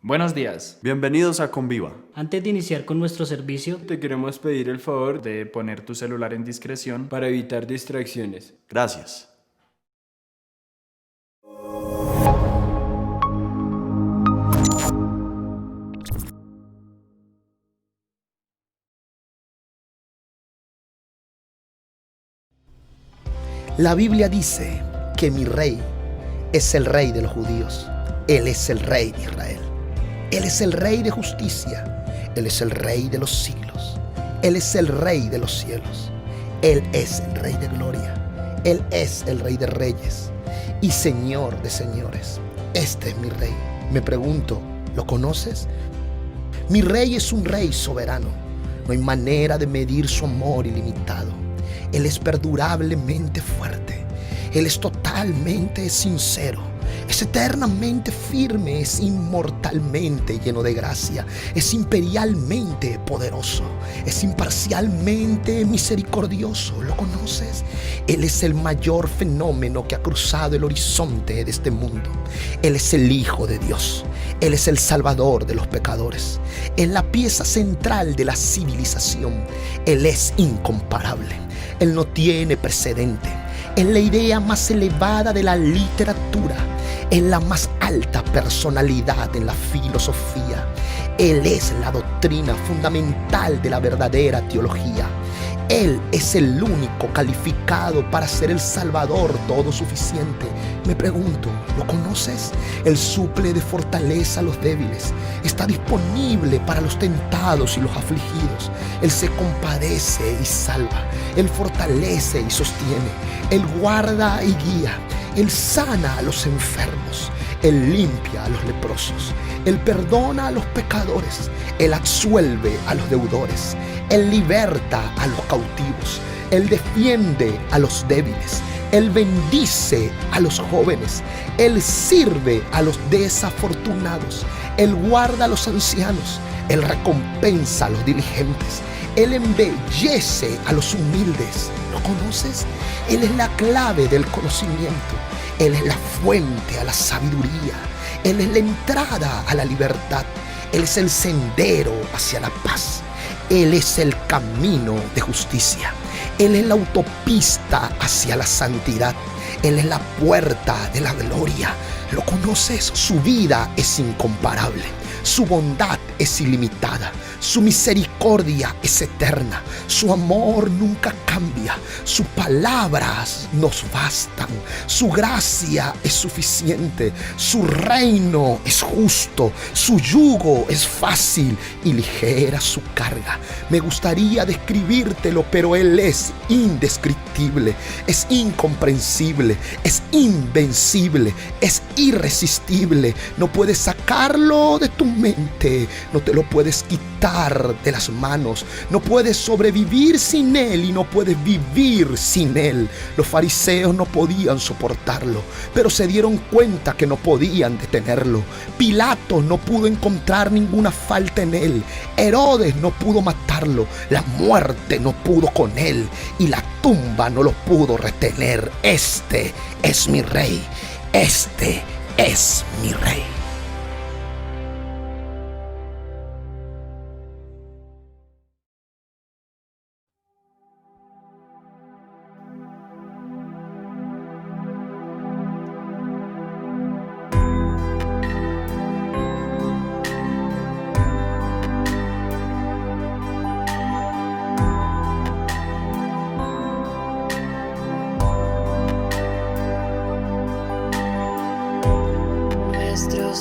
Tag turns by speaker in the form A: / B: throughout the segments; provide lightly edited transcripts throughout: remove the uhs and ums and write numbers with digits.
A: Buenos días.
B: Bienvenidos a Conviva.
C: Antes de iniciar con nuestro servicio,
D: Te queremos pedir el favor
A: De poner tu celular en discreción.
D: para evitar distracciones.
B: Gracias.
E: La Biblia dice que mi rey es el rey de los judíos. Él es el rey de Israel. Él es el rey de justicia. Él es el rey de los siglos. Él es el rey de los cielos. Él es el rey de gloria. Él es el rey de reyes y señor de señores. Este es mi rey. Me pregunto, ¿lo conoces? Mi rey es un rey soberano. No hay manera de medir su amor ilimitado. Él es perdurablemente fuerte. Él es totalmente sincero. Es eternamente firme, es inmortalmente lleno de gracia, es imperialmente poderoso, es imparcialmente misericordioso. ¿Lo conoces? Él es el mayor fenómeno que ha cruzado el horizonte de este mundo. Él es el Hijo de Dios. Él es el Salvador de los pecadores. Es la pieza central de la civilización. Él es incomparable. Él no tiene precedente. Es la idea más elevada de la literatura. Es la más alta personalidad en la filosofía. Él es la doctrina fundamental de la verdadera teología. Él es el único calificado para ser el Salvador todo suficiente. Me pregunto, ¿lo conoces? Él suple de fortaleza a los débiles. Está disponible para los tentados y los afligidos. Él se compadece y salva. Él fortalece y sostiene. Él guarda y guía. Él sana a los enfermos. Él limpia a los leprosos. Él perdona a los pecadores. Él absuelve a los deudores. Él liberta a los cautivos. Él defiende a los débiles. Él bendice a los jóvenes. Él sirve a los desafortunados. Él guarda a los ancianos. Él recompensa a los diligentes. Él embellece a los humildes. ¿Lo conoces? Él es la clave del conocimiento. Él es la fuente a la sabiduría. Él es la entrada a la libertad. Él es el sendero hacia la paz. Él es el camino de justicia. Él es la autopista hacia la santidad. Él es la puerta de la gloria. ¿Lo conoces? Su vida es incomparable. Su bondad es ilimitada. Su misericordia es eterna. Su amor nunca cambia. Sus palabras nos bastan. Su gracia es suficiente. Su reino es justo. Su yugo es fácil y ligera su carga. Me gustaría describírtelo, pero Él es indescriptible, es incomprensible, es invencible, es irresistible. No puedes sacarlo de tu mente, no te lo puedes quitar de las manos. No puedes sobrevivir sin Él y no puedes vivir sin Él. Los fariseos no podían soportarlo, pero se dieron cuenta que no podían detenerlo. Pilato no pudo encontrar ninguna falta en Él. Herodes no pudo matarlo. La muerte no pudo con Él y la tumba no lo pudo retener. Este es mi rey. Este es mi rey.
F: Nuestro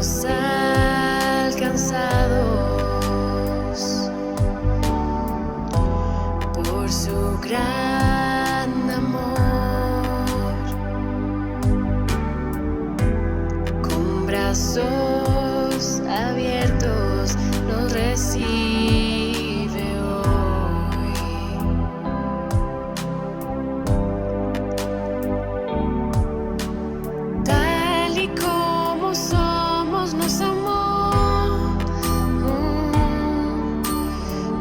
B: fuimos alcanzados por su gran amor, con brazos abiertos nos recibe hoy. Tal y como somos nos amó.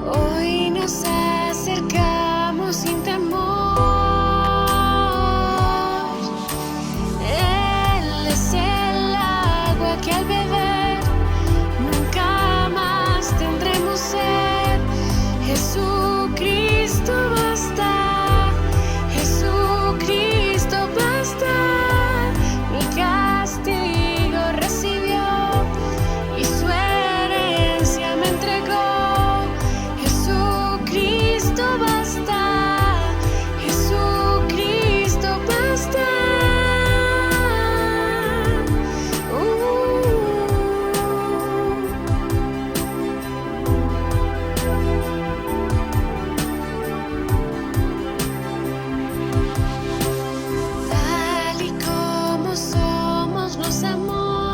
B: Hoy nos acercamos sin temor. Él es el agua que al beber nunca más tendremos sed. Jesucristo basta, Jesucristo basta. Mi castigo recibió y su herencia me entregó. Jesucristo basta, Jesucristo basta. Tal y como somos nos amó.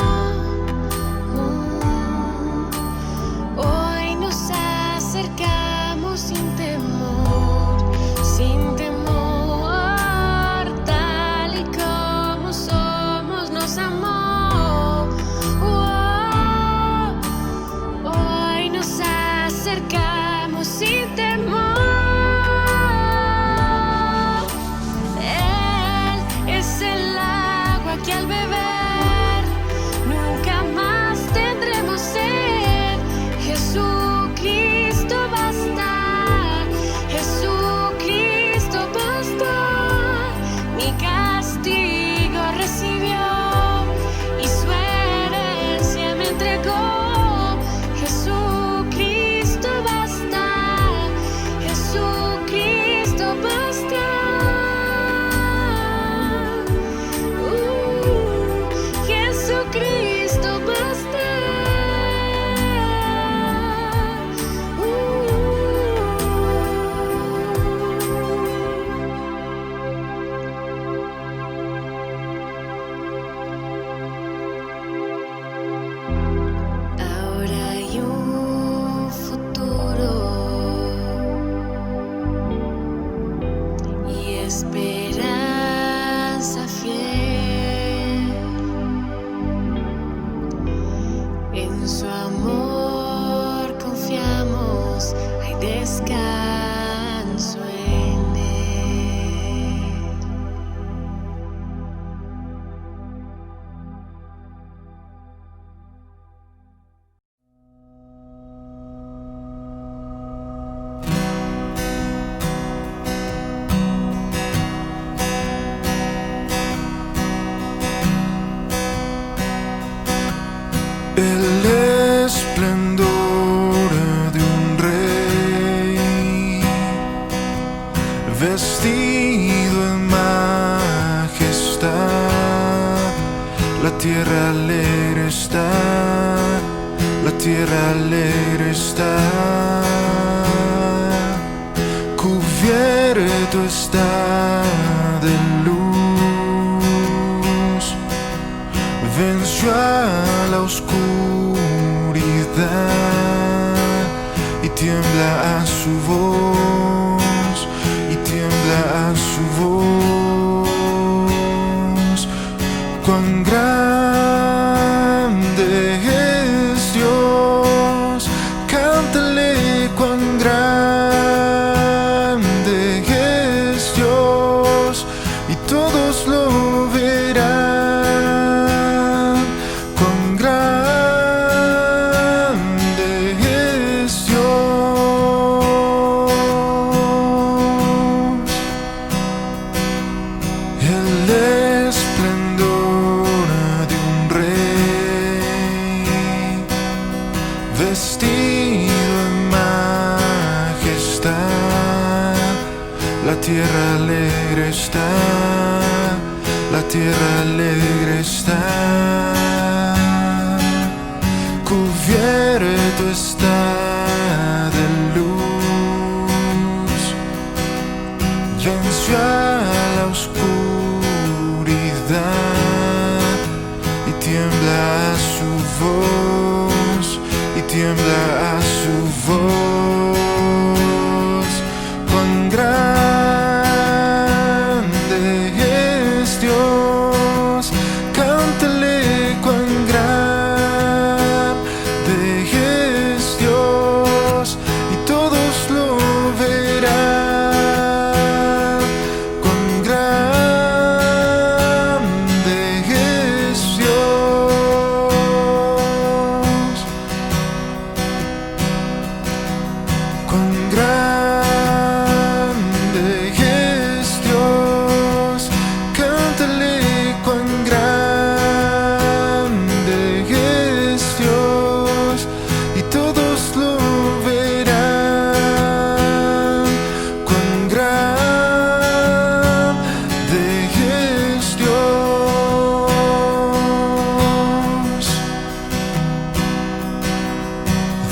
B: Hoy nos acercamos sin temor, sin temor. Tal y como somos nos amó. Hoy nos acercamos sin temor. Él es el agua que al beber nunca más tendremos sed. Jesucristo basta, Jesucristo basta. Mi castigo recibió y su herencia me entregó. Jesucristo basta, Jesucristo basta. Jesucristo basta. Ahora hay un futuro y esperanza fiel. En su amor confiamos, hay descanso en él.
F: El esplendor de un rey vestido en majestad. La tierra alegre está, la tierra alegre está. Cubierto está de luz, venció a la oscuridad y tiembla a su voz, y tiembla a su voz. Cuán grande es Dios, cántale cuán grande es Dios, y todos lo verán. Cuán grande es Dios. El esplendor de un rey vestido en majestad. La tierra alegre está, la tierra alegre está. cubierto está de luz, venció a la oscuridad y tiembla a su voz, y tiembla a su voz. Cuán grande es Dios, cántale cuán grande es Dios, y todos lo verán. Cuán grande es Dios, cuán grande es Dios, cántale cuán grande es Dios, y todos lo verán. Cuán grande es Dios.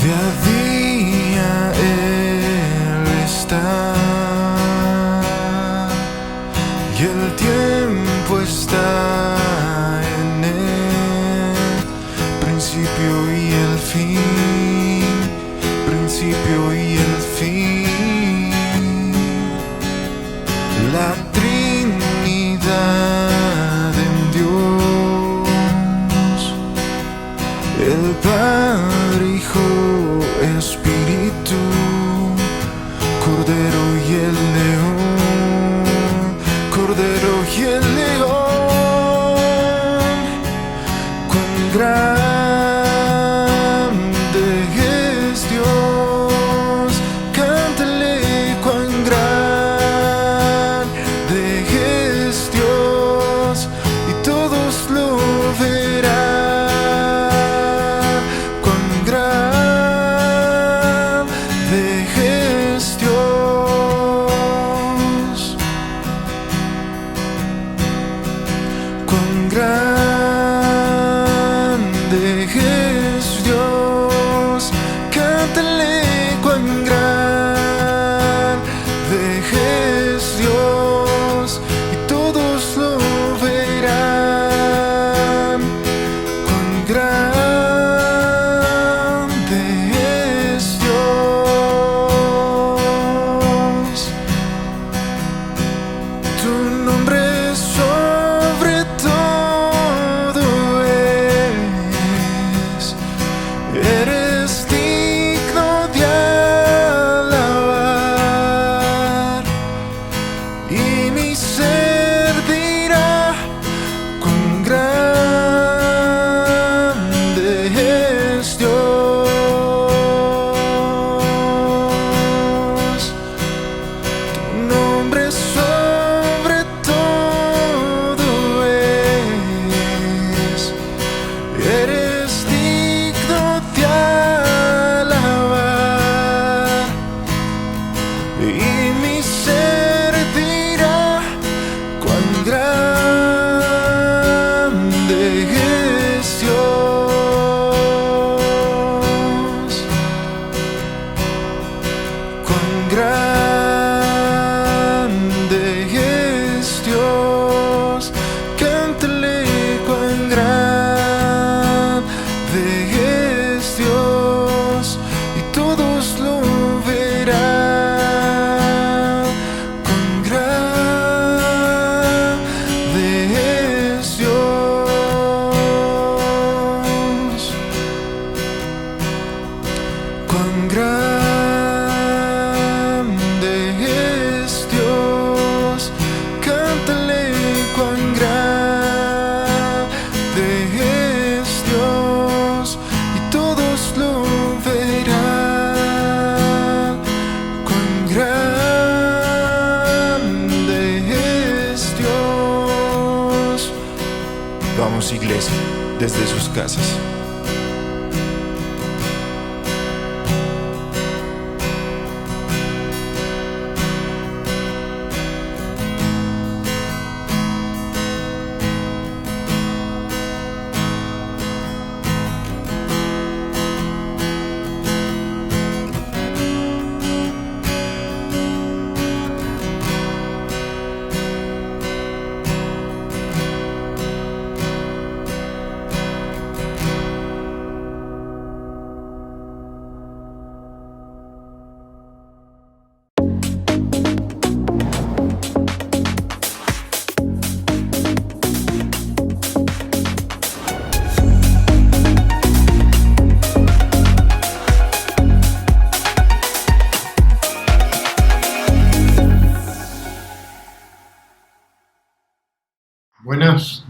F: Día a día Él está, y el tiempo está en Él, principio y el fin, principio y el fin. La Trinidad en Dios, el Padre, Hijo, Espíritu, Cordero y el León, Cordero y el León. Cuán grande es Dios, cántale cuán grande es Dios, y todos lo verán. Cuán grande es Dios, cuán grande es Dios, cántale cuán grande es Dios, y todos lo verán. Cuán grande es Dios. Tu nombre sobre todo es, eres digno de alabar, y mi ser dirá cuán grande es Dios. Tu nombre sobre todo es, eres digno de alabar, y mi ser dirá cuán grande es Dios. Cuán grande es Dios, cántale cuán grande es Dios, y todos lo verán. Cuán grande es Dios, cuán grande es Dios, cántale cuán grande es Dios, y todos lo verán. Cuán grande es Dios. Vamos, iglesia, desde sus casas.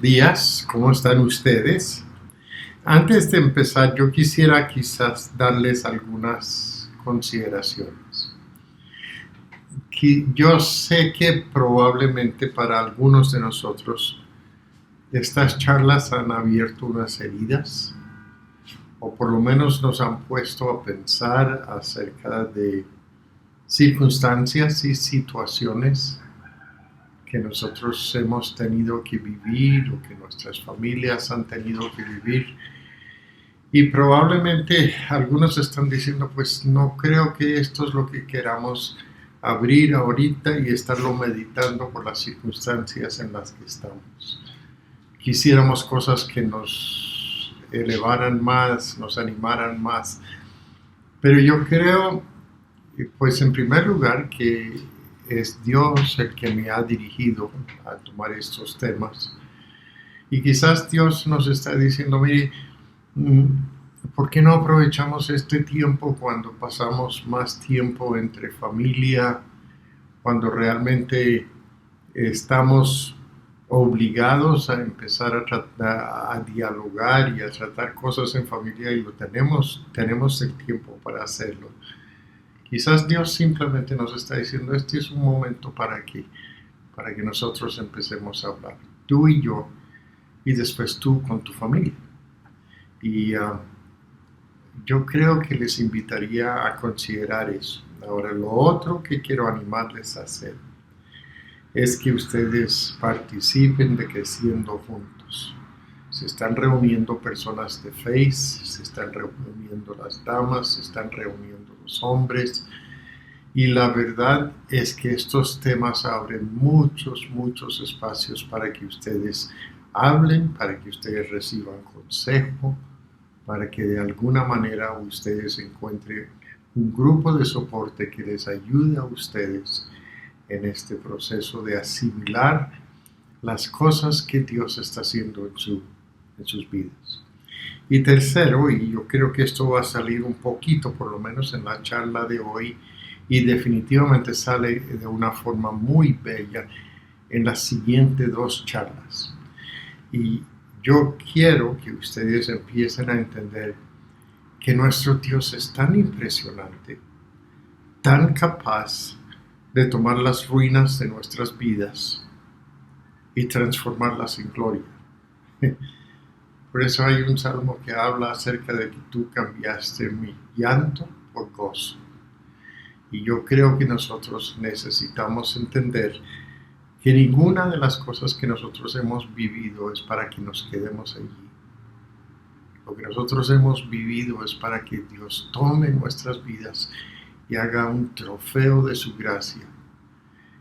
G: días, ¿cómo están ustedes? Antes de empezar, yo quisiera quizás darles algunas consideraciones. Yo sé que probablemente para algunos de nosotros estas charlas han abierto unas heridas, o por lo menos nos han puesto a pensar acerca de circunstancias y situaciones que nosotros hemos tenido que vivir o que nuestras familias han tenido que vivir. Y probablemente algunos están diciendo, pues no creo que esto es lo que queramos abrir ahorita y estarlo meditando por las circunstancias en las que estamos. Quisiéramos cosas que nos elevaran más, nos animaran más. Pero yo creo, pues en primer lugar, que es Dios el que me ha dirigido a tomar estos temas. Y quizás Dios nos está diciendo, mire, ¿por qué no aprovechamos este tiempo cuando pasamos más tiempo entre familia, cuando realmente estamos obligados a empezar a dialogar y a tratar cosas en familia y tenemos el tiempo para hacerlo? Quizás Dios simplemente nos está diciendo, este es un momento para que nosotros empecemos a hablar, tú y yo, y después tú con tu familia. Y yo creo que les invitaría a considerar eso. Ahora, lo otro que quiero animarles a hacer es que ustedes participen de Creciendo Juntos. Se están reuniendo personas de Face, se están reuniendo las damas, se están reuniendo los hombres. Y la verdad es que estos temas abren muchos espacios para que ustedes hablen, para que ustedes reciban consejo, para que de alguna manera ustedes encuentren un grupo de soporte que les ayude a ustedes en este proceso de asimilar las cosas que Dios está haciendo en sus vidas. Y tercero, y yo creo que esto va a salir un poquito, por lo menos en la charla de hoy, y definitivamente sale de una forma muy bella en las siguientes 2 charlas. Y yo quiero que ustedes empiecen a entender que nuestro Dios es tan impresionante, tan capaz de tomar las ruinas de nuestras vidas y transformarlas en gloria. Por eso hay un salmo que habla acerca de que tú cambiaste mi llanto por gozo. Y yo creo que nosotros necesitamos entender que ninguna de las cosas que nosotros hemos vivido es para que nos quedemos allí. Lo que nosotros hemos vivido es para que Dios tome nuestras vidas y haga un trofeo de su gracia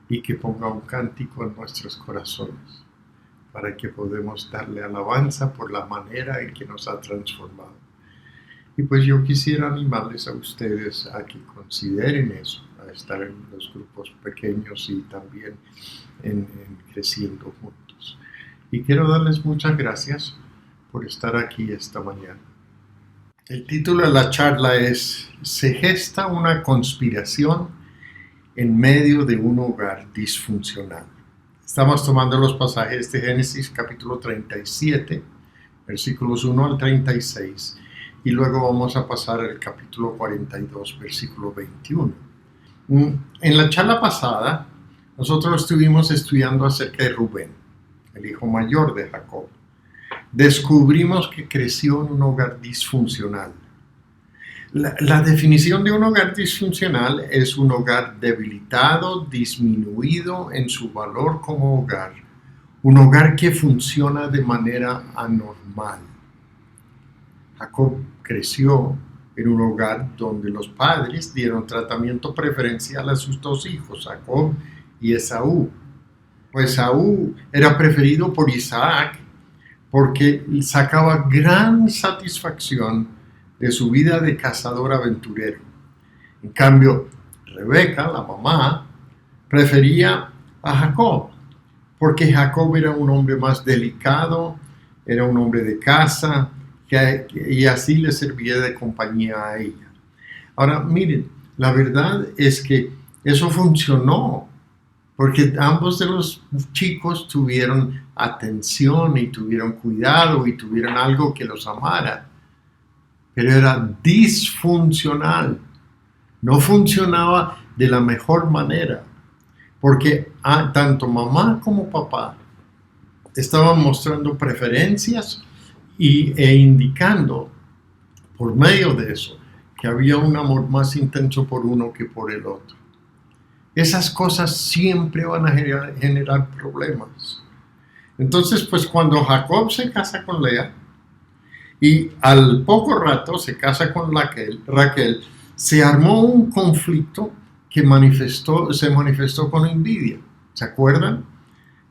G: y que ponga un cántico en nuestros corazones para que podamos darle alabanza por la manera en que nos ha transformado. Y pues yo quisiera animarles a ustedes a que consideren eso, a estar en los grupos pequeños y también en Creciendo Juntos. Y quiero darles muchas gracias por estar aquí esta mañana. El título de la charla es ¿Se gesta una conspiración en medio de un hogar disfuncional? Estamos tomando los pasajes de Génesis capítulo 37, versículos 1 al 36, y luego vamos a pasar al capítulo 42, versículo 21. En la charla pasada, nosotros estuvimos estudiando acerca de Rubén, el hijo mayor de Jacob. Descubrimos que creció en un hogar disfuncional. La definición de un hogar disfuncional es un hogar debilitado, disminuido en su valor como hogar, un hogar que funciona de manera anormal. Jacob creció en un hogar donde los padres dieron tratamiento preferencial a sus 2 hijos, Jacob y Esaú. Pues Esaú era preferido por Isaac porque sacaba gran satisfacción de su vida de cazador aventurero. En cambio, Rebeca, la mamá, prefería a Jacob, porque Jacob era un hombre más delicado, era un hombre de casa, y así le servía de compañía a ella. Ahora, miren, la verdad es que eso funcionó porque ambos de los chicos tuvieron atención y tuvieron cuidado y tuvieron algo que los amara, pero era disfuncional, no funcionaba de la mejor manera, porque tanto mamá como papá estaban mostrando preferencias e indicando por medio de eso que había un amor más intenso por uno que por el otro. Esas cosas siempre van a generar problemas. Entonces, pues cuando Jacob se casa con Lea y al poco rato se casa con Raquel, se armó un conflicto que se manifestó con envidia. ¿Se acuerdan?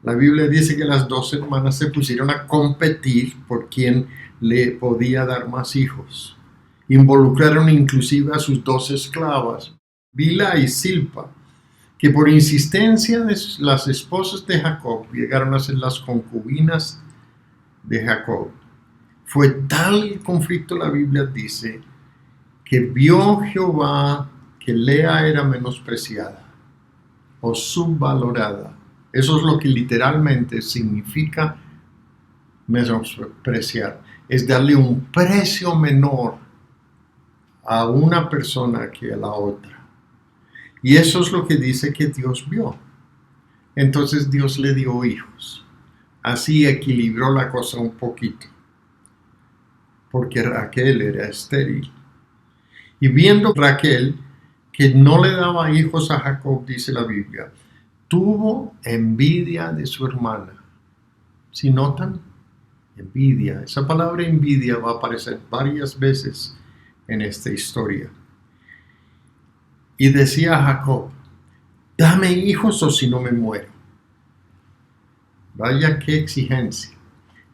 G: La Biblia dice que las dos hermanas se pusieron a competir por quién le podía dar más hijos. Involucraron inclusive a sus dos esclavas, Bilha y Zilpa, que por insistencia de las esposas de Jacob llegaron a ser las concubinas de Jacob. Fue tal el conflicto, la Biblia dice, que vio Jehová que Lea era menospreciada o subvalorada. Eso es lo que literalmente significa menospreciar. Es darle un precio menor a una persona que a la otra. Y eso es lo que dice que Dios vio. Entonces Dios le dio hijos. Así equilibró la cosa un poquito. Porque Raquel era estéril. Y viendo Raquel que no le daba hijos a Jacob, dice la Biblia, tuvo envidia de su hermana. ¿Sí notan? Envidia. Esa palabra envidia va a aparecer varias veces en esta historia. Y decía a Jacob, dame hijos o si no me muero. Vaya qué exigencia.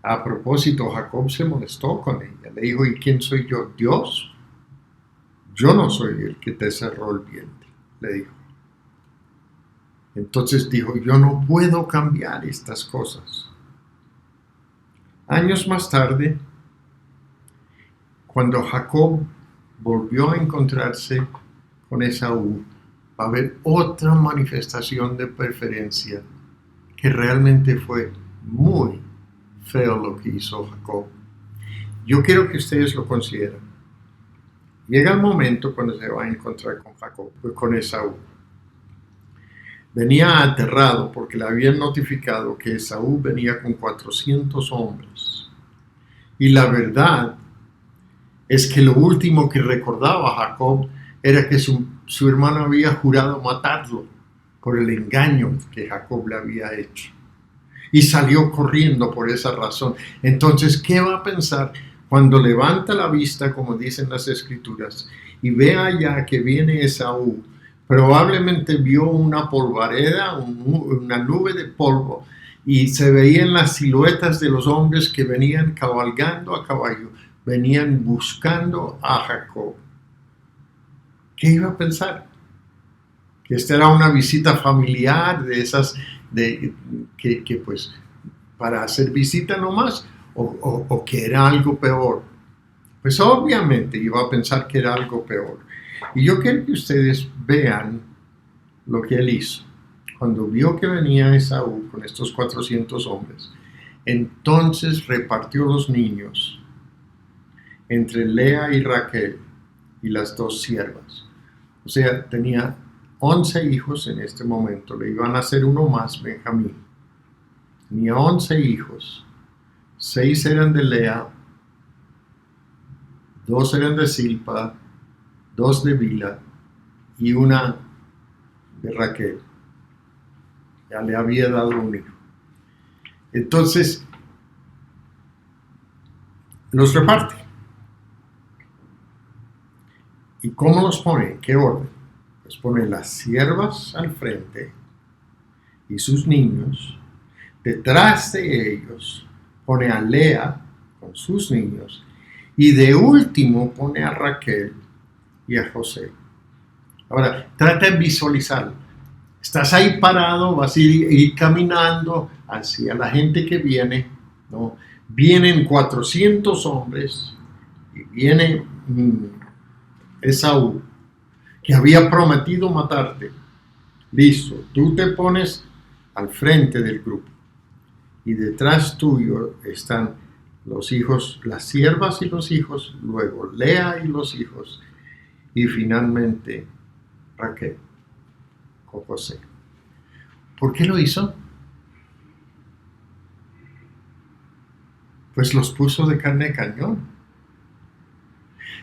G: A propósito, Jacob se molestó con ella. Le dijo, ¿y quién soy yo? ¿Dios? Yo no soy el que te cerró el vientre, le dijo. Entonces dijo, yo no puedo cambiar estas cosas. Años más tarde, cuando Jacob volvió a encontrarse con Esaú, va a haber otra manifestación de preferencia que realmente fue muy feo lo que hizo Jacob. Yo quiero que ustedes lo consideren. Llega el momento cuando se va a encontrar con Esaú. Venía aterrado porque le habían notificado que Esaú venía con 400 hombres. Y la verdad es que lo último que recordaba Jacob era que su hermano había jurado matarlo por el engaño que Jacob le había hecho. Y salió corriendo por esa razón. Entonces, ¿qué va a pensar cuando levanta la vista, como dicen las Escrituras, y ve allá que viene Esaú? Probablemente vio una polvareda, una nube de polvo, y se veían las siluetas de los hombres que venían cabalgando a caballo, venían buscando a Jacob. ¿Qué iba a pensar? Que esta era una visita familiar de esas, que pues para hacer visita nomás, o que era algo peor. Pues obviamente iba a pensar que era algo peor. Y yo quiero que ustedes vean lo que él hizo. Cuando vio que venía Esaú con estos 400 hombres, entonces repartió los niños entre Lea y Raquel y las dos siervas. O sea, tenía 11 hijos en este momento. Le iban a hacer uno más, Benjamín. Tenía 11 hijos. 6 eran de Lea, 2 eran de Zilpa, 2 de Bilha y una de Raquel. Ya le había dado un hijo. Entonces, los reparte. ¿Y cómo los pone? ¿En qué orden? Pues pone las siervas al frente y sus niños. Detrás de ellos pone a Lea con sus niños. Y de último pone a Raquel y a José. Ahora, trata de visualizarlo. Estás ahí parado, vas a ir caminando hacia la gente que viene, ¿no? Vienen 400 hombres y viene Esaú, que había prometido matarte. Listo, tú te pones al frente del grupo y detrás tuyo están los hijos, las siervas y los hijos, luego Lea y los hijos y finalmente Raquel con José. ¿Por qué lo hizo? Pues los puso de carne de cañón.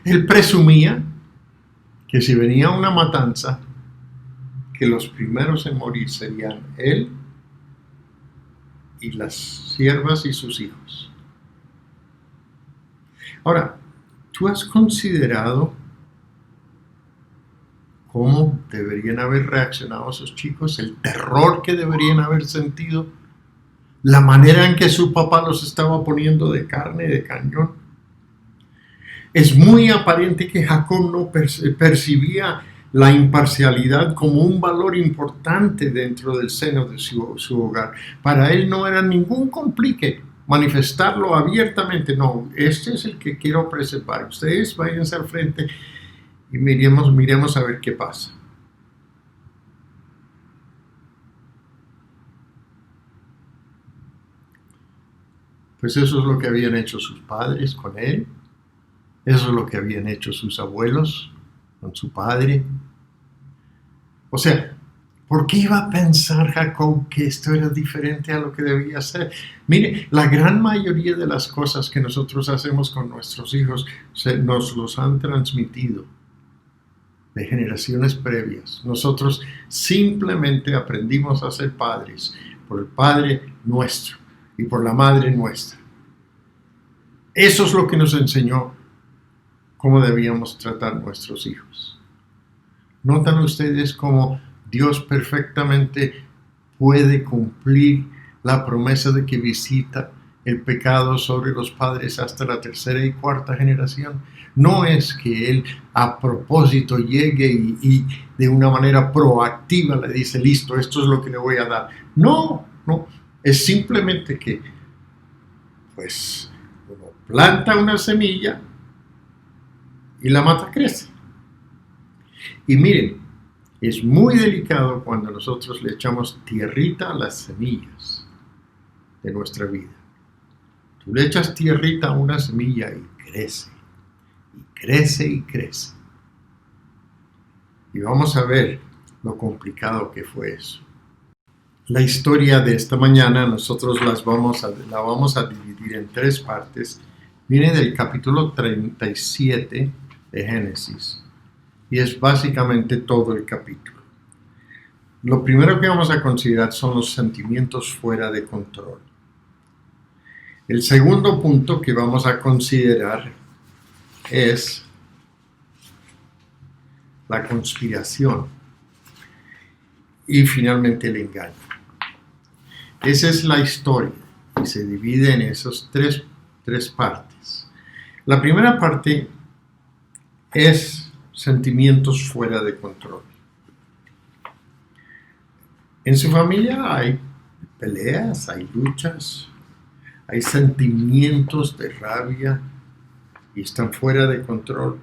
G: Él presumía que si venía una matanza, que los primeros en morir serían él y las siervas y sus hijos. Ahora, ¿tú has considerado cómo deberían haber reaccionado esos chicos? El terror que deberían haber sentido, la manera en que su papá los estaba poniendo de carne de cañón. Es muy aparente que Jacob no percibía la imparcialidad como un valor importante dentro del seno de su hogar. Para él no era ningún complique manifestarlo abiertamente. No, este es el que quiero preservar. Ustedes váyanse al frente y miremos a ver qué pasa. Pues eso es lo que habían hecho sus padres con él. Eso es lo que habían hecho sus abuelos con su padre. O sea, ¿por qué iba a pensar Jacob que esto era diferente a lo que debía ser? Mire, la gran mayoría de las cosas que nosotros hacemos con nuestros hijos nos los han transmitido de generaciones previas. Nosotros simplemente aprendimos a ser padres por el Padre nuestro y por la Madre nuestra. Eso es lo que nos enseñó cómo debíamos tratar a nuestros hijos. ¿Notan ustedes cómo Dios perfectamente puede cumplir la promesa de que visita el pecado sobre los padres hasta la tercera y cuarta generación? No es que Él a propósito llegue y de una manera proactiva le dice, listo, esto es lo que le voy a dar. No, es simplemente que pues uno planta una semilla y la mata crece. Y miren, es muy delicado cuando nosotros le echamos tierrita a las semillas de nuestra vida. Tú le echas tierrita a una semilla y crece, y crece, y crece. Y vamos a ver lo complicado que fue eso. La historia de esta mañana nosotros la vamos a dividir en 3 partes. Viene del capítulo 37 de Génesis y es básicamente todo el capítulo. Lo primero que vamos a considerar son los sentimientos fuera de control. El segundo punto que vamos a considerar es la conspiración y finalmente el engaño. Esa es la historia y se divide en esas tres partes. La primera parte es sentimientos fuera de control. En su familia hay peleas, hay luchas, hay sentimientos de rabia y están fuera de control.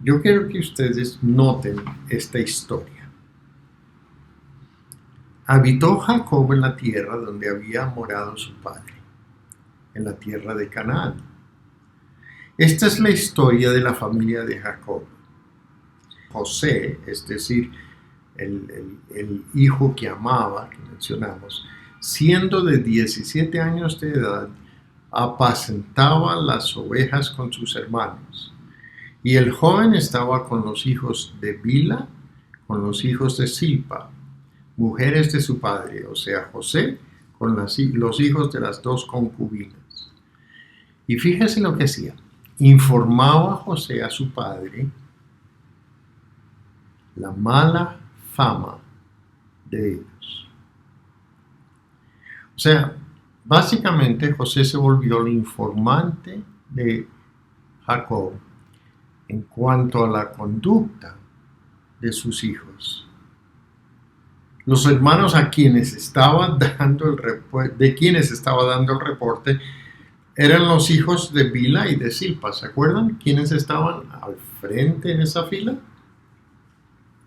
G: Yo quiero que ustedes noten esta historia. Habitó Jacob en la tierra donde había morado su padre, en la tierra de Canaán. Esta es la historia de la familia de Jacob. José, es decir, el hijo que amaba, que mencionamos, siendo de 17 años de edad, apacentaba las ovejas con sus hermanos. Y el joven estaba con los hijos de Bila, con los hijos de Silpa, mujeres de su padre, o sea, José, con los hijos de las 2 concubinas. Y fíjese lo que hacía. Informaba José a su padre la mala fama de ellos. O sea, básicamente José se volvió el informante de Jacob en cuanto a la conducta de sus hijos. Los hermanos a quienes estaba dando el reporte eran los hijos de Bila y de Silpa. ¿Se acuerdan quiénes estaban al frente en esa fila?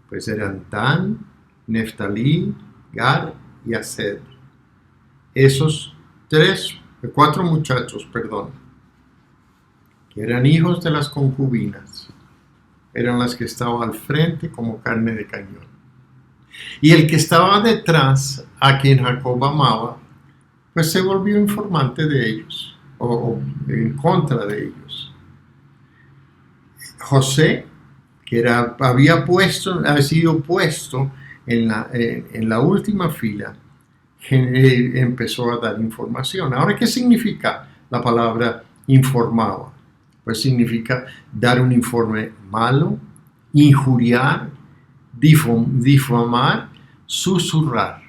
G: Pues eran Dan, Neftalí, Gad y Aser. Esos 4 muchachos, que eran hijos de las concubinas, eran las que estaban al frente como carne de cañón. Y el que estaba detrás, a quien Jacob amaba, pues se volvió informante de ellos, o en contra de ellos. José, que había sido puesto en la última fila, empezó a dar información. Ahora, ¿qué significa la palabra informaba? Pues significa dar un informe malo, injuriar, difamar, susurrar.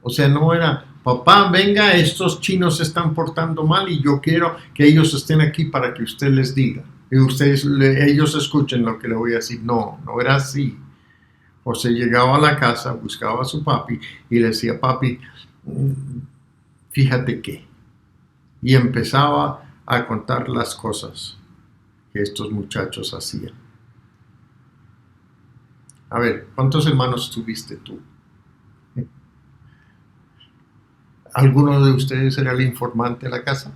G: O sea, no era, papá, venga, estos chinos se están portando mal y yo quiero que ellos estén aquí para que usted les diga. Y ellos escuchen lo que le voy a decir. No era así. José llegaba a la casa, buscaba a su papi y le decía, papi, fíjate qué. Y empezaba a contar las cosas que estos muchachos hacían. A ver, ¿cuántos hermanos tuviste tú? ¿Alguno de ustedes era el informante de la casa?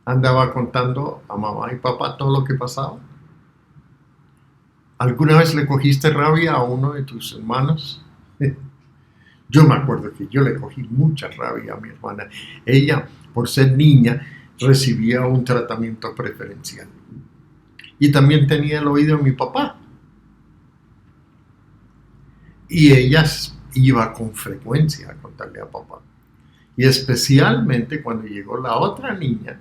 G: ¿Andaba contando a mamá y papá todo lo que pasaba? ¿Alguna vez le cogiste rabia a uno de tus hermanos? Yo me acuerdo que yo le cogí mucha rabia a mi hermana. Ella, por ser niña, recibía un tratamiento preferencial. Y también tenía el oído de mi papá. Y ella iba con frecuencia a contarle a papá. Y especialmente cuando llegó la otra niña,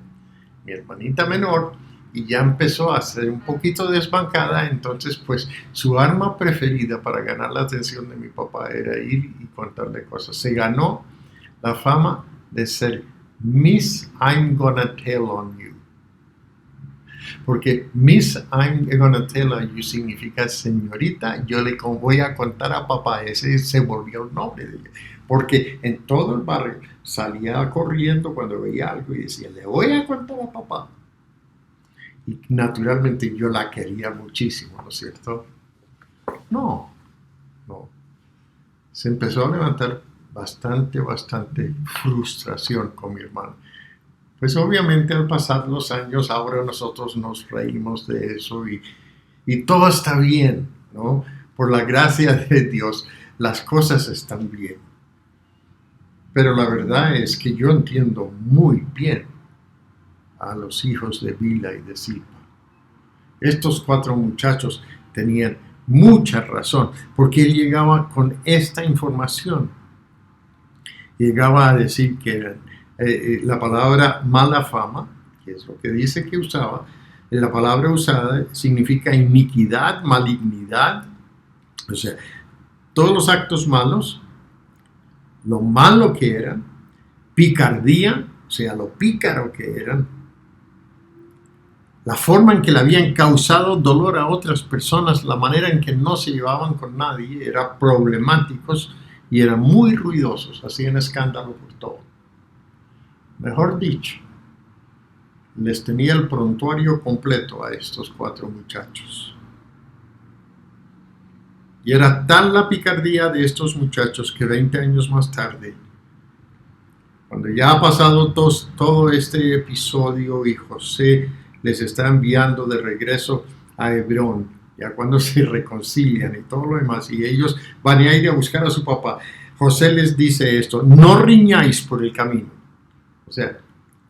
G: mi hermanita menor, y ya empezó a ser un poquito desbancada, entonces pues su arma preferida para ganar la atención de mi papá era ir y contarle cosas. Se ganó la fama de ser Miss I'm Gonna Tell on You. Porque Miss I'm Gonna Tell on You significa señorita, yo le voy a contar a papá. Ese se volvió el nombre de ella. Porque en todo el barrio salía corriendo cuando veía algo y decía, le voy a contar a papá. Y naturalmente yo la quería muchísimo, ¿no es cierto? No. Se empezó a levantar bastante frustración con mi hermano. Pues obviamente al pasar los años, ahora nosotros nos reímos de eso y todo está bien, ¿no? Por la gracia de Dios, las cosas están bien. Pero la verdad es que yo entiendo muy bien a los hijos de Bila y de Silpa. Estos 4 muchachos tenían mucha razón, porque él llegaba con esta información. Llegaba a decir que eran la palabra mala fama, que es lo que dice que usaba. La palabra usada significa iniquidad, malignidad, o sea, todos los actos malos, lo malo que eran, picardía, o sea, lo pícaro que eran, la forma en que le habían causado dolor a otras personas, la manera en que no se llevaban con nadie, eran problemáticos y eran muy ruidosos, hacían escándalo por todo. Mejor dicho, les tenía el prontuario completo a estos 4 muchachos. Y era tal la picardía de estos muchachos que 20 años más tarde, cuando ya ha pasado todo este episodio y José les está enviando de regreso a Hebrón, ya cuando se reconcilian y todo lo demás, y ellos van a ir a buscar a su papá, José les dice esto: no riñáis por el camino. O sea,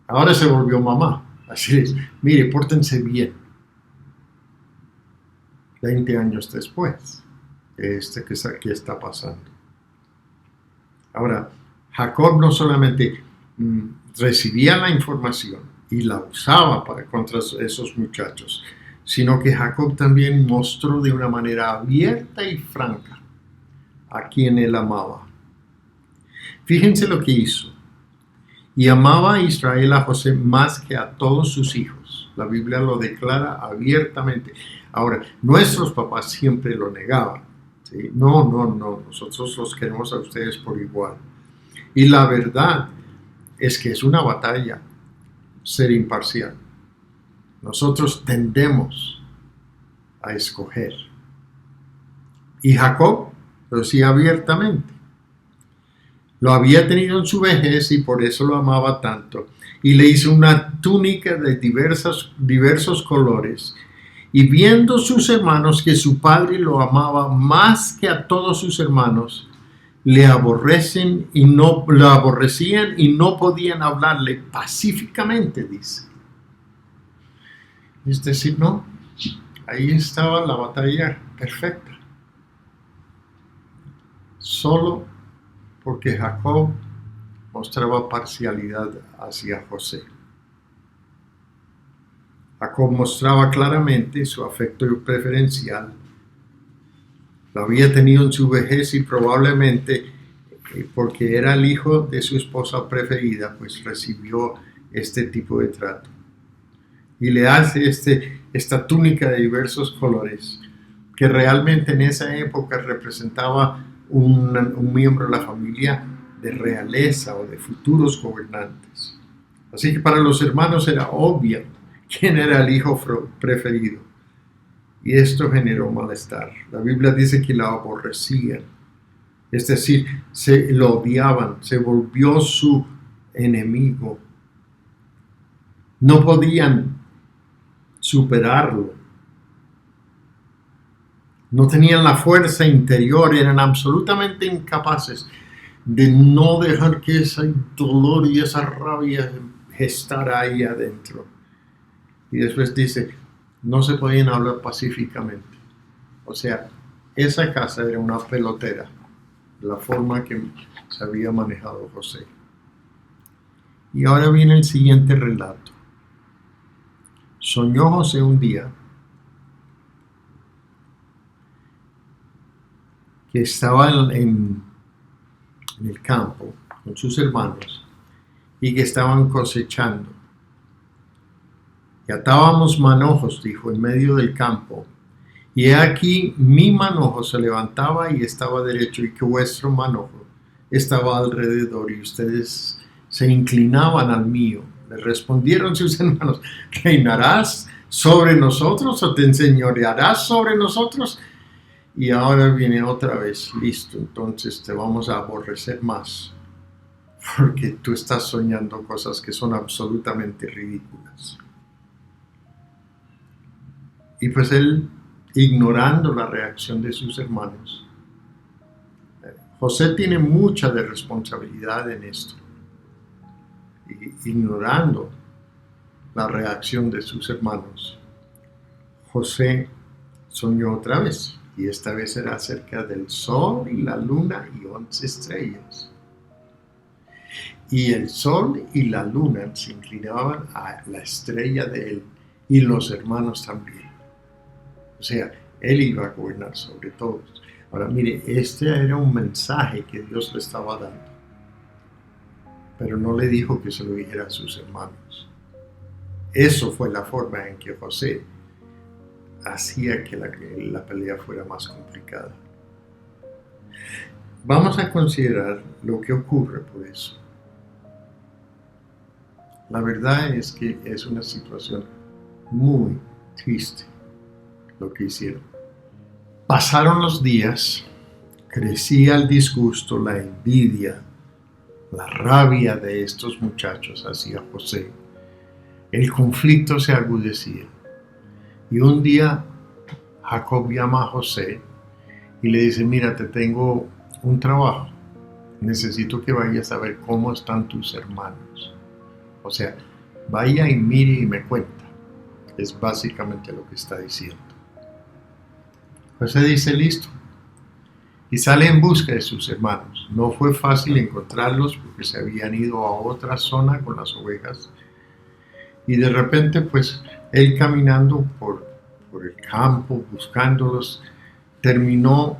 G: ahora se volvió mamá. Así es, mire, pórtense bien. 20 años después de que está pasando. Ahora, Jacob no solamente recibía la información y la usaba contra esos muchachos, sino que Jacob también mostró de una manera abierta y franca a quien él amaba. Fíjense lo que hizo. Y amaba a Israel, a José, más que a todos sus hijos. La Biblia lo declara abiertamente. Ahora, nuestros papás siempre lo negaban, ¿sí? No, nosotros los queremos a ustedes por igual. Y la verdad es que es una batalla ser imparcial. Nosotros tendemos a escoger. Y Jacob lo decía abiertamente. Lo había tenido en su vejez y por eso lo amaba tanto. Y le hizo una túnica de diversos colores. Y viendo sus hermanos que su padre lo amaba más que a todos sus hermanos, lo aborrecían y no podían hablarle pacíficamente, dice. Es decir, no, ahí estaba la batalla perfecta. Solo porque Jacob mostraba parcialidad hacia José. Jacob mostraba claramente su afecto preferencial. Lo había tenido en su vejez y probablemente porque era el hijo de su esposa preferida, pues recibió este tipo de trato. Y le hace esta túnica de diversos colores, que realmente en esa época representaba un miembro de la familia de realeza o de futuros gobernantes. Así que para los hermanos era obvio quién era el hijo preferido. Y esto generó malestar. La Biblia dice que lo aborrecían. Es decir, lo odiaban, se volvió su enemigo. No podían superarlo. No tenían la fuerza interior, eran absolutamente incapaces de no dejar que ese dolor y esa rabia gestara ahí adentro. Y después dice, no se podían hablar pacíficamente. O sea, esa casa era una pelotera, la forma que se había manejado José. Y ahora viene el siguiente relato. Soñó José un día que estaba en el campo con sus hermanos y que estaban cosechando. Y atábamos manojos, dijo, en medio del campo. Y he aquí mi manojo se levantaba y estaba derecho, y que vuestro manojo estaba alrededor, y ustedes se inclinaban al mío. Le respondieron sus hermanos, ¿reinarás sobre nosotros o te enseñorearás sobre nosotros? Y ahora viene otra vez, listo, entonces te vamos a aborrecer más, porque tú estás soñando cosas que son absolutamente ridículas. Y pues él, ignorando la reacción de sus hermanos, José tiene mucha de responsabilidad en esto. Y ignorando la reacción de sus hermanos, José soñó otra vez. Y esta vez era acerca del sol y la luna y 11 estrellas. Y el sol y la luna se inclinaban a la estrella de él y los hermanos también. O sea, él iba a gobernar sobre todos. Ahora mire, este era un mensaje que Dios le estaba dando. Pero no le dijo que se lo dijera a sus hermanos. Eso fue la forma en que José hacía que la pelea fuera más complicada. Vamos a considerar lo que ocurre por eso. La verdad es que es una situación muy triste lo que hicieron. Pasaron los días, crecía el disgusto, la envidia, la rabia de estos muchachos hacia José. El conflicto se agudecía. Y un día Jacob llama a José y le dice, mira, te tengo un trabajo. Necesito que vayas a ver cómo están tus hermanos. O sea, vaya y mire y me cuenta. Es básicamente lo que está diciendo. José dice, listo. Y sale en busca de sus hermanos. No fue fácil encontrarlos porque se habían ido a otra zona con las ovejas. Y de repente, pues, él caminando por el campo, buscándolos, terminó,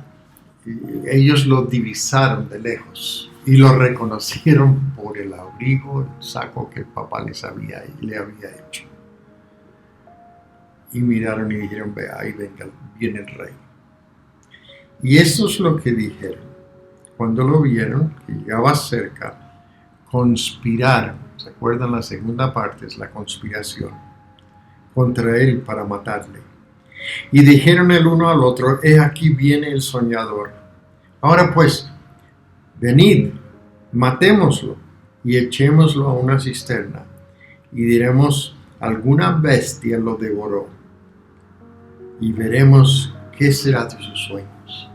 G: ellos lo divisaron de lejos y lo reconocieron por el abrigo, el saco que el papá le había hecho. Y miraron y dijeron, ve, ahí viene el rey. Y eso es lo que dijeron. Cuando lo vieron, que llegaba cerca, conspiraron. ¿Se acuerdan? La segunda parte es la conspiración contra él para matarle. Y dijeron el uno al otro, he aquí viene el soñador. Ahora pues, venid, matémoslo y echémoslo a una cisterna, y diremos, alguna bestia lo devoró, y veremos qué será de sus sueños.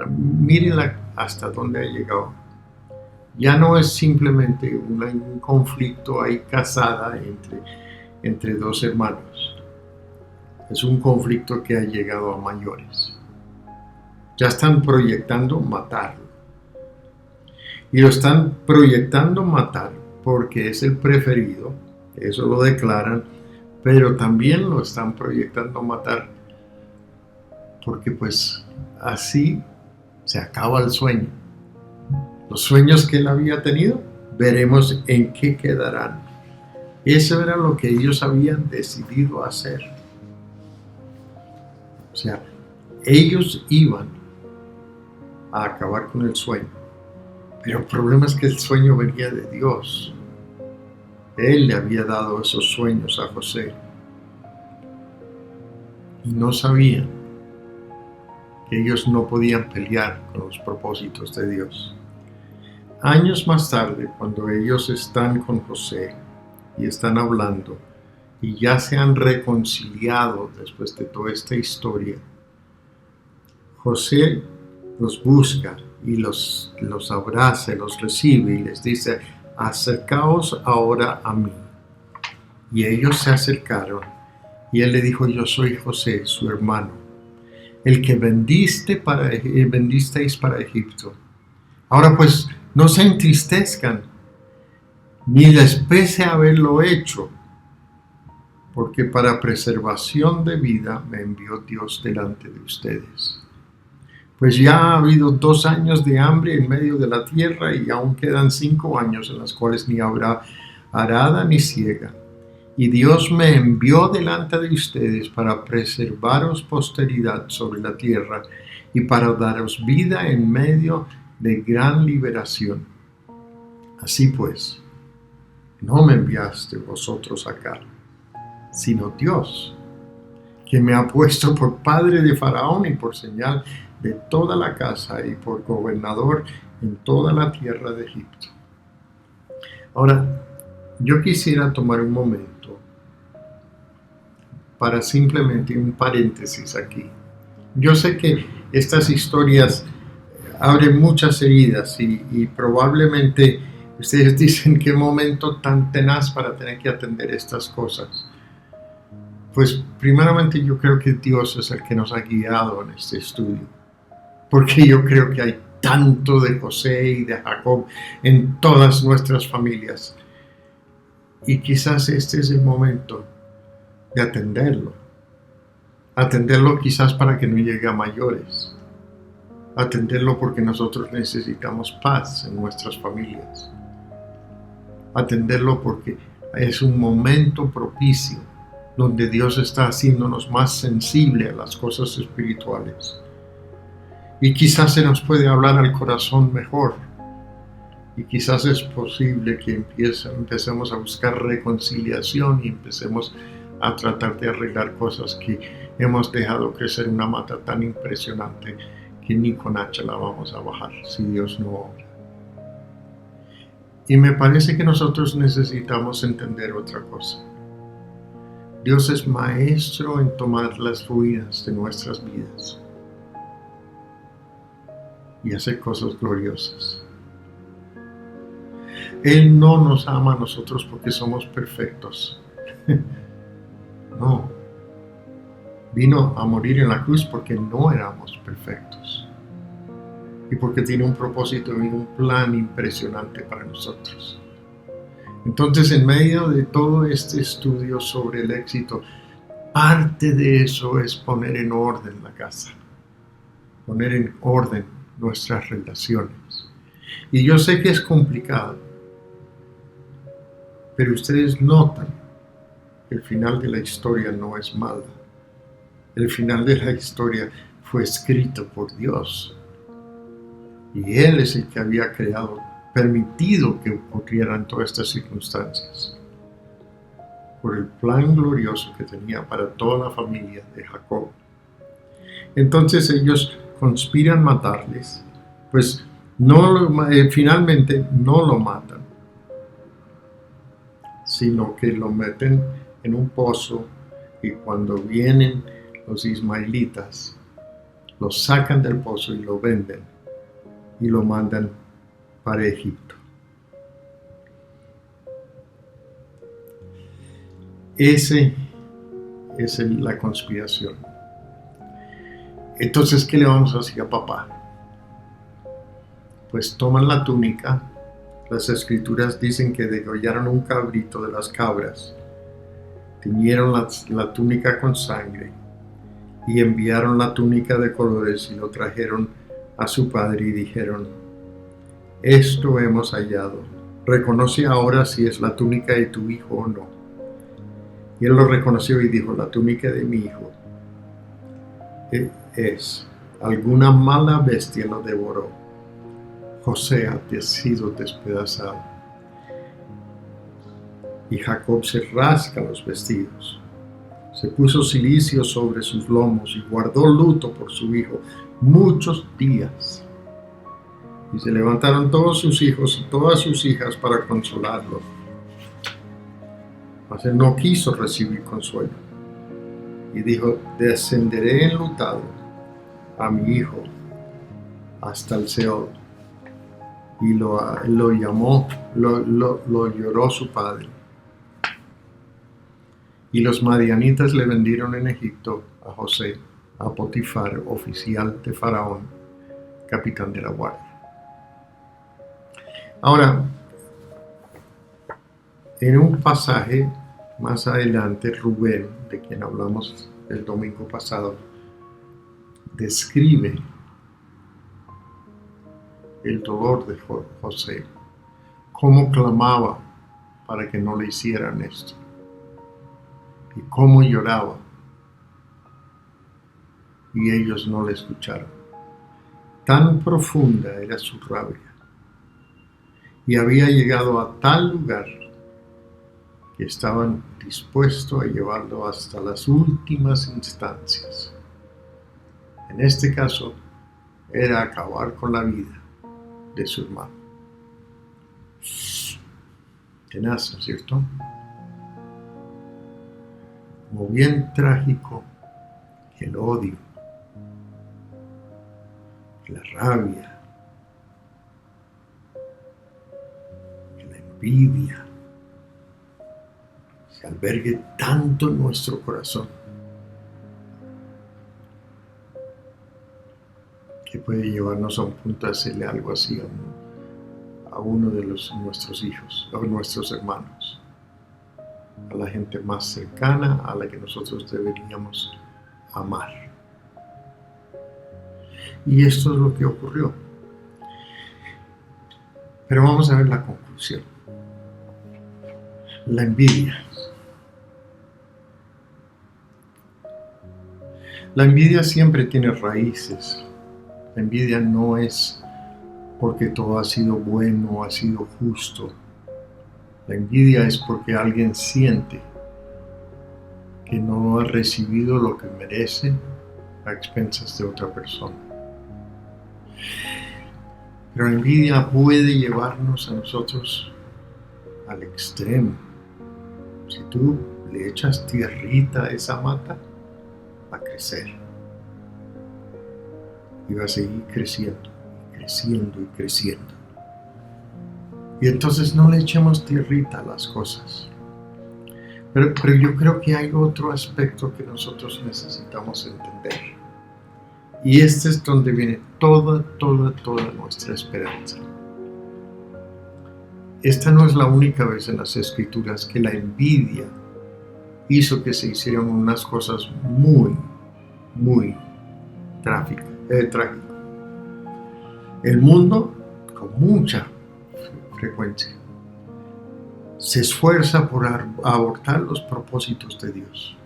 G: Mírenla hasta dónde ha llegado. Ya no es simplemente un conflicto ahí casada entre dos hermanos. Es un conflicto que ha llegado a mayores. Ya están proyectando matarlo. Y lo están proyectando matar porque es el preferido, eso lo declaran, pero también lo están proyectando matar porque pues así se acaba el sueño. Los sueños que él había tenido, veremos en qué quedarán. Eso era lo que ellos habían decidido hacer. O sea, ellos iban a acabar con el sueño. Pero el problema es que el sueño venía de Dios. Él le había dado esos sueños a José. Y no sabían que ellos no podían pelear con los propósitos de Dios. Años más tarde, cuando ellos están con José y están hablando y ya se han reconciliado después de toda esta historia, José los busca y los abraza, los recibe y les dice, acercaos ahora a mí. Y ellos se acercaron y él le dijo, yo soy José, su hermano, el que vendisteis para Egipto. Ahora pues, no se entristezcan, ni les pese haberlo hecho, porque para preservación de vida me envió Dios delante de ustedes. Pues ya ha habido 2 años de hambre en medio de la tierra y aún quedan 5 años en los cuales ni habrá arada ni siega. Y Dios me envió delante de ustedes para preservaros posteridad sobre la tierra y para daros vida en medio de gran liberación. Así pues, no me enviaste vosotros acá, sino Dios, que me ha puesto por padre de Faraón y por señal de toda la casa y por gobernador en toda la tierra de Egipto. Ahora, yo quisiera tomar un momento para simplemente un paréntesis aquí. Yo sé que estas historias abren muchas heridas y probablemente ustedes dicen qué momento tan tenaz para tener que atender estas cosas. Pues primeramente yo creo que Dios es el que nos ha guiado en este estudio, porque yo creo que hay tanto de José y de Jacob en todas nuestras familias y quizás este es el momento de atenderlo quizás para que no llegue a mayores, atenderlo porque nosotros necesitamos paz en nuestras familias, atenderlo porque es un momento propicio donde Dios está haciéndonos más sensibles a las cosas espirituales. Y quizás se nos puede hablar al corazón mejor. Y quizás es posible que empecemos a buscar reconciliación y empecemos a tratar de arreglar cosas que hemos dejado crecer una mata tan impresionante que ni con hacha la vamos a bajar si Dios no obra. Y me parece que nosotros necesitamos entender otra cosa. Dios es maestro en tomar las ruinas de nuestras vidas y hacer cosas gloriosas. Él no nos ama a nosotros porque somos perfectos. No. Vino a morir en la cruz porque no éramos perfectos. Y porque tiene un propósito y un plan impresionante para nosotros. Entonces, en medio de todo este estudio sobre el éxito, parte de eso es poner en orden la casa. Poner en orden nuestras relaciones. Y yo sé que es complicado, pero ustedes notan que el final de la historia no es malo. El final de la historia fue escrito por Dios. Y Él es el que había permitido que ocurrieran todas estas circunstancias. Por el plan glorioso que tenía para toda la familia de Jacob. Entonces ellos conspiran matarles pues finalmente no lo matan, sino que lo meten en un pozo, y cuando vienen los ismaelitas, lo sacan del pozo y lo venden y lo mandan para Egipto. Esa es la conspiración. Entonces, ¿qué le vamos a decir a papá? Pues toman la túnica. Las escrituras dicen que degollaron un cabrito de las cabras, tiñeron la túnica con sangre y enviaron la túnica de colores y lo trajeron a su padre y dijeron: esto hemos hallado, reconoce ahora si es la túnica de tu hijo o no. Y él lo reconoció y dijo: la túnica de mi hijo es. Alguna mala bestia lo devoró. José ha sido despedazado. Y Jacob se rasca los vestidos. Se puso cilicio sobre sus lomos y guardó luto por su hijo muchos días. Y se levantaron todos sus hijos y todas sus hijas para consolarlo. Mas él no quiso recibir consuelo. Y dijo: descenderé enlutado a mi hijo hasta el Seol. Y lo llamó, lo lloró su padre. Y los madianitas le vendieron en Egipto a José, a Potifar, oficial de Faraón, capitán de la guardia. Ahora, en un pasaje más adelante, Rubén, de quien hablamos el domingo pasado, describe el dolor de José, cómo clamaba para que no le hicieran esto y cómo lloraba y ellos no le escucharon. Tan profunda era su rabia y había llegado a tal lugar que estaban dispuestos a llevarlo hasta las últimas instancias. En este caso era acabar con la vida de su hermano. Tenaz, ¿no es cierto? Como bien trágico que el odio, que la rabia, que la envidia se albergue tanto en nuestro corazón que puede llevarnos a un punto de hacerle algo así a uno de nuestros hijos, a nuestros hermanos, a la gente más cercana a la que nosotros deberíamos amar. Y esto es lo que ocurrió. Pero vamos a ver la conclusión. La envidia. La envidia siempre tiene raíces. La envidia no es porque todo ha sido bueno o ha sido justo. La envidia es porque alguien siente que no ha recibido lo que merece a expensas de otra persona. Pero la envidia puede llevarnos a nosotros al extremo. Si tú le echas tierrita a esa mata, va a crecer. Y va a seguir creciendo, creciendo y creciendo. Y entonces no le echemos tierrita a las cosas. Pero yo creo que hay otro aspecto que nosotros necesitamos entender. Y este es donde viene toda nuestra esperanza. Esta no es la única vez en las Escrituras que la envidia hizo que se hicieran unas cosas muy trágicas. El mundo, con mucha frecuencia, se esfuerza por abortar los propósitos de Dios.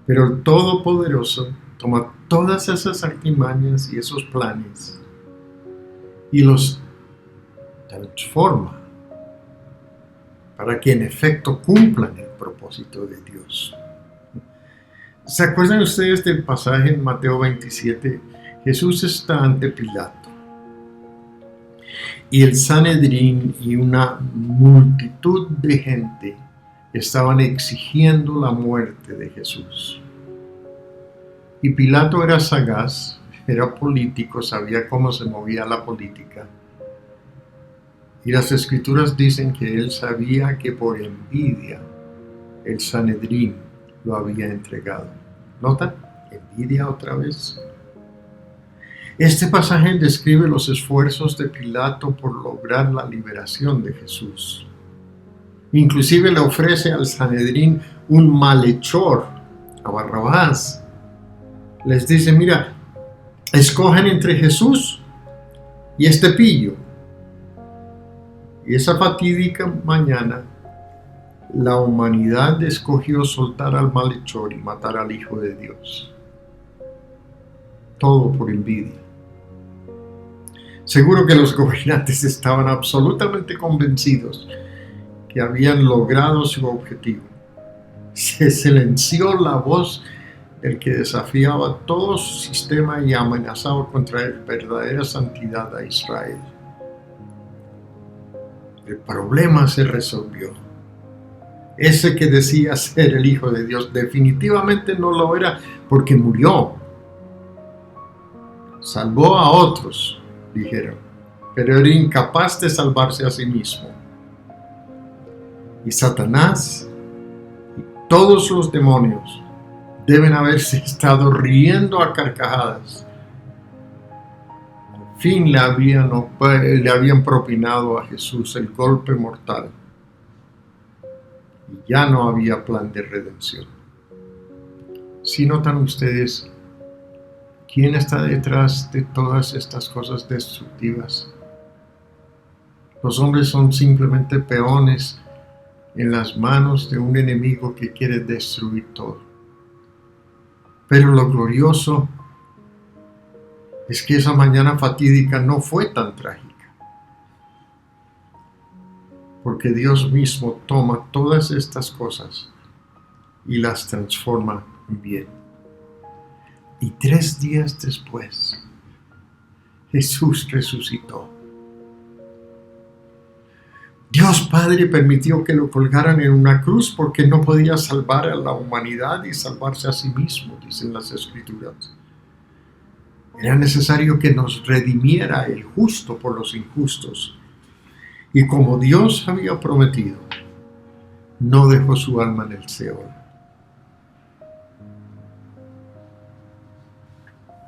G: Pero el Todopoderoso toma todas esas artimañas y esos planes y los transforma para que en efecto cumplan el propósito de Dios. ¿Se acuerdan ustedes del pasaje en Mateo 27? Jesús está ante Pilato. Y el Sanedrín y una multitud de gente estaban exigiendo la muerte de Jesús. Y Pilato era sagaz, era político, sabía cómo se movía la política. Y las escrituras dicen que él sabía que por envidia el Sanedrín lo había entregado. ¿Notan? Envidia otra vez. Este pasaje describe los esfuerzos de Pilato por lograr la liberación de Jesús. Inclusive le ofrece al Sanedrín un malhechor, a Barrabás. Les dice, mira, escogen entre Jesús y este pillo. Y esa fatídica mañana, la humanidad escogió soltar al malhechor y matar al Hijo de Dios. Todo por envidia. Seguro que los gobernantes estaban absolutamente convencidos que habían logrado su objetivo. Se silenció la voz del que desafiaba todo su sistema y amenazaba contra la verdadera santidad a Israel. El problema se resolvió. Ese que decía ser el Hijo de Dios definitivamente no lo era porque murió. Salvó a otros, dijeron, pero era incapaz de salvarse a sí mismo. Y Satanás y todos los demonios deben haberse estado riendo a carcajadas. Al fin le habían propinado a Jesús el golpe mortal. Y ya no había plan de redención. Si notan ustedes, ¿quién está detrás de todas estas cosas destructivas? Los hombres son simplemente peones en las manos de un enemigo que quiere destruir todo. Pero lo glorioso es que esa mañana fatídica no fue tan trágica. Porque Dios mismo toma todas estas cosas y las transforma en bien. Y 3 días después, Jesús resucitó. Dios Padre permitió que lo colgaran en una cruz porque no podía salvar a la humanidad y salvarse a sí mismo, dicen las Escrituras. Era necesario que nos redimiera el justo por los injustos. Y como Dios había prometido, no dejó su alma en el Seol.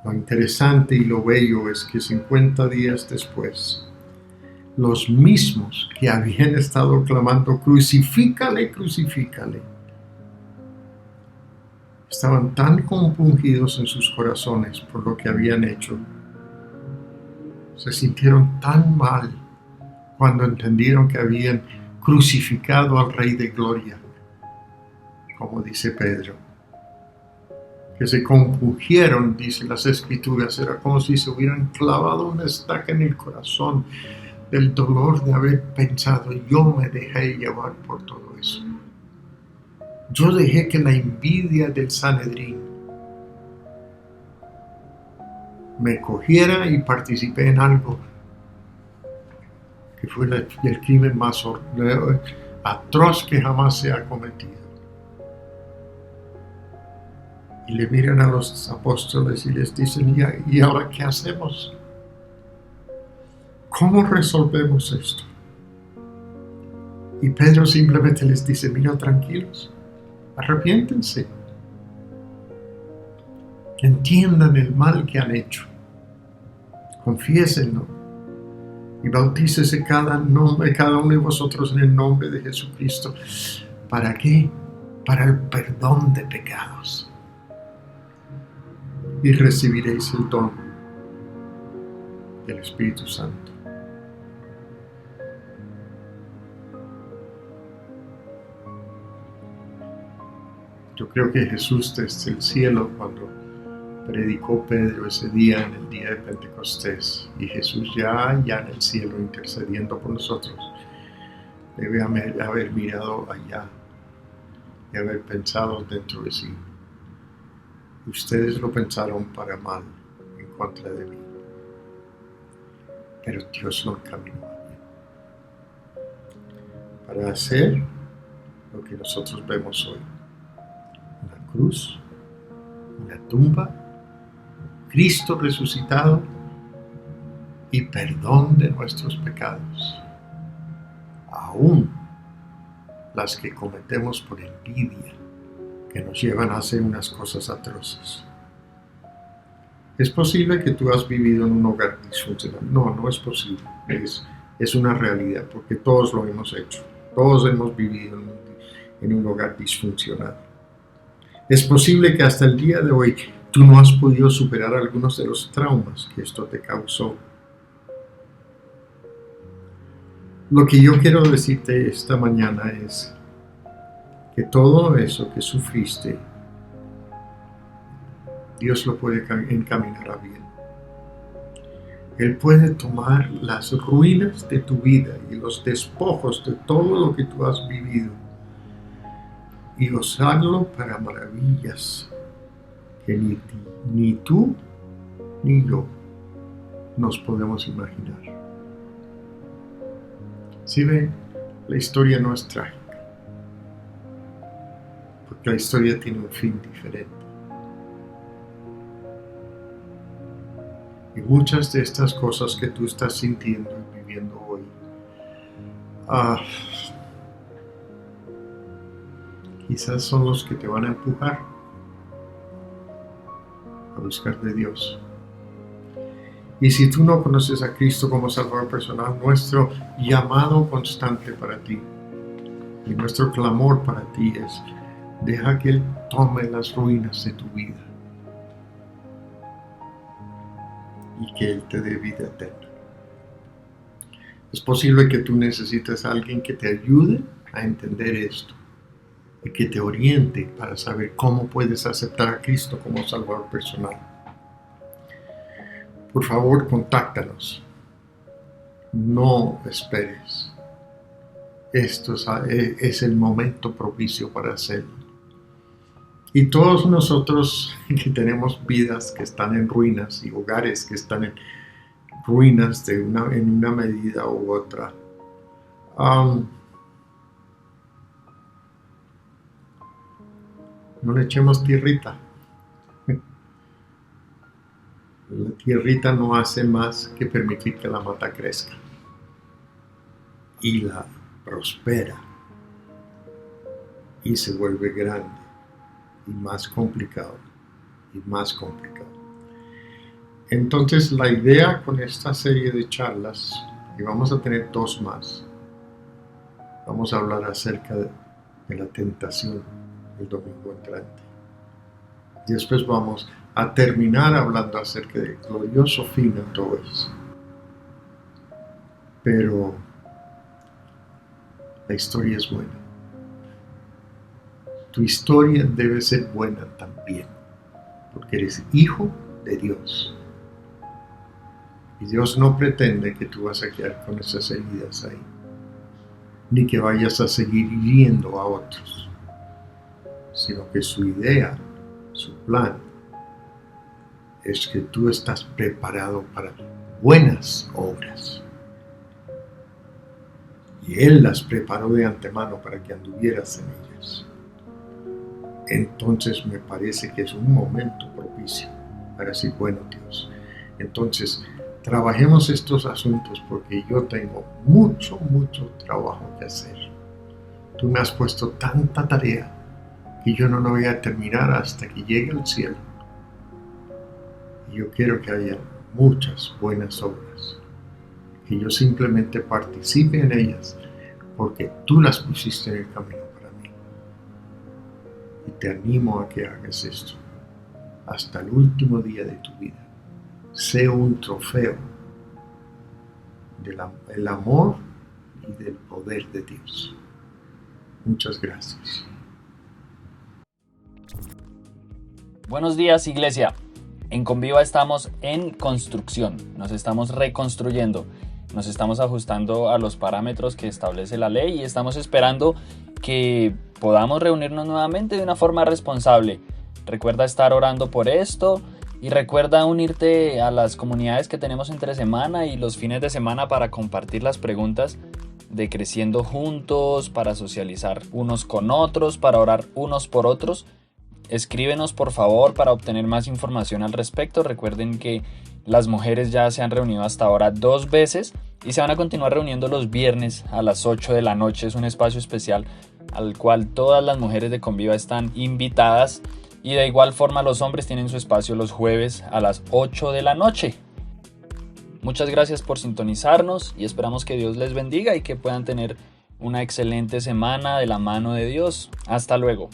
G: Lo interesante y lo bello es que 50 días después, los mismos que habían estado clamando, crucifícale, crucifícale, estaban tan compungidos en sus corazones por lo que habían hecho. Se sintieron tan mal cuando entendieron que habían crucificado al Rey de Gloria, como dice Pedro, que se compungieron, dicen las Escrituras, era como si se hubieran clavado una estaca en el corazón del dolor de haber pensado, yo me dejé llevar por todo eso. Yo dejé que la envidia del Sanedrín me cogiera y participé en algo que fue el crimen más atroz que jamás se ha cometido. Y le miran a los apóstoles y les dicen, ¿y ahora qué hacemos? ¿Cómo resolvemos esto? Y Pedro simplemente les dice, mira, tranquilos, arrepiéntense, entiendan el mal que han hecho, confiésenlo y bautícese cada uno de vosotros en el nombre de Jesucristo. ¿Para qué? Para el perdón de pecados. Y recibiréis el don del Espíritu Santo. Yo creo que Jesús desde el cielo, cuando predicó Pedro ese día, en el día de Pentecostés, y Jesús ya en el cielo intercediendo por nosotros, debe haber mirado allá y haber pensado dentro de sí. Ustedes lo pensaron para mal, en contra de mí. Pero Dios lo encaminó a bien para hacer lo que nosotros vemos hoy: una cruz, una tumba, Cristo resucitado y perdón de nuestros pecados, aún las que cometemos por envidia, que nos llevan a hacer unas cosas atroces. ¿Es posible que tú has vivido en un hogar disfuncional? No, no es posible. Es una realidad, porque todos lo hemos hecho. Todos hemos vivido en un hogar disfuncional. Es posible que hasta el día de hoy tú no has podido superar algunos de los traumas que esto te causó. Lo que yo quiero decirte esta mañana es que todo eso que sufriste, Dios lo puede encaminar a bien. Él puede tomar las ruinas de tu vida y los despojos de todo lo que tú has vivido y usarlo para maravillas que ni tú ni yo nos podemos imaginar. Si ven, la historia no es trágica, porque la historia tiene un fin diferente. Y muchas de estas cosas que tú estás sintiendo y viviendo hoy, quizás son los que te van a empujar a buscar de Dios. Y si tú no conoces a Cristo como Salvador personal, nuestro llamado constante para ti y nuestro clamor para ti es: deja que Él tome las ruinas de tu vida y que Él te dé vida eterna. Es posible que tú necesites a alguien que te ayude a entender esto y que te oriente para saber cómo puedes aceptar a Cristo como Salvador personal. Por favor, contáctanos. No esperes. Esto es el momento propicio para hacerlo. Y todos nosotros que tenemos vidas que están en ruinas y hogares que están en ruinas en una medida u otra, no le echemos tierrita. La tierrita no hace más que permitir que la mata crezca y la prospera y se vuelve grande y más complicado y más complicado. Entonces la idea con esta serie de charlas, y vamos a tener 2 más, vamos a hablar acerca de la tentación el domingo entrante. Y después vamos a terminar hablando acerca del glorioso fin de todo eso. Pero la historia es buena. Tu historia debe ser buena también, porque eres hijo de Dios. Y Dios no pretende que tú vas a quedar con esas heridas ahí, ni que vayas a seguir hiriendo a otros, sino que su idea, su plan, es que tú estás preparado para buenas obras. Y Él las preparó de antemano para que anduvieras en ellas. Entonces me parece que es un momento propicio para decir: bueno, Dios, entonces trabajemos estos asuntos, porque yo tengo mucho trabajo que hacer. Tú me has puesto tanta tarea que yo no lo voy a terminar hasta que llegue al cielo. Y yo quiero que haya muchas buenas obras, que yo simplemente participe en ellas, porque tú las pusiste en el camino para mí. Y te animo a que hagas esto hasta el último día de tu vida. Sé un trofeo del amor y del poder de Dios. Muchas gracias.
H: Buenos días, iglesia. En Conviva estamos en construcción, nos estamos reconstruyendo, nos estamos ajustando a los parámetros que establece la ley y estamos esperando que podamos reunirnos nuevamente de una forma responsable. Recuerda estar orando por esto Y recuerda unirte a las comunidades que tenemos entre semana y los fines de semana para compartir las preguntas de Creciendo Juntos, para socializar unos con otros, para orar unos por otros. Escríbenos por favor para obtener más información al respecto. Recuerden que las mujeres ya se han reunido hasta ahora 2 veces y se van a continuar reuniendo los viernes a las 8 de la noche. Es un espacio especial al cual todas las mujeres de Conviva están invitadas, y de igual forma los hombres tienen su espacio los jueves a las 8 de la noche. Muchas gracias por sintonizarnos y esperamos que Dios les bendiga y que puedan tener una excelente semana de la mano de Dios. Hasta luego.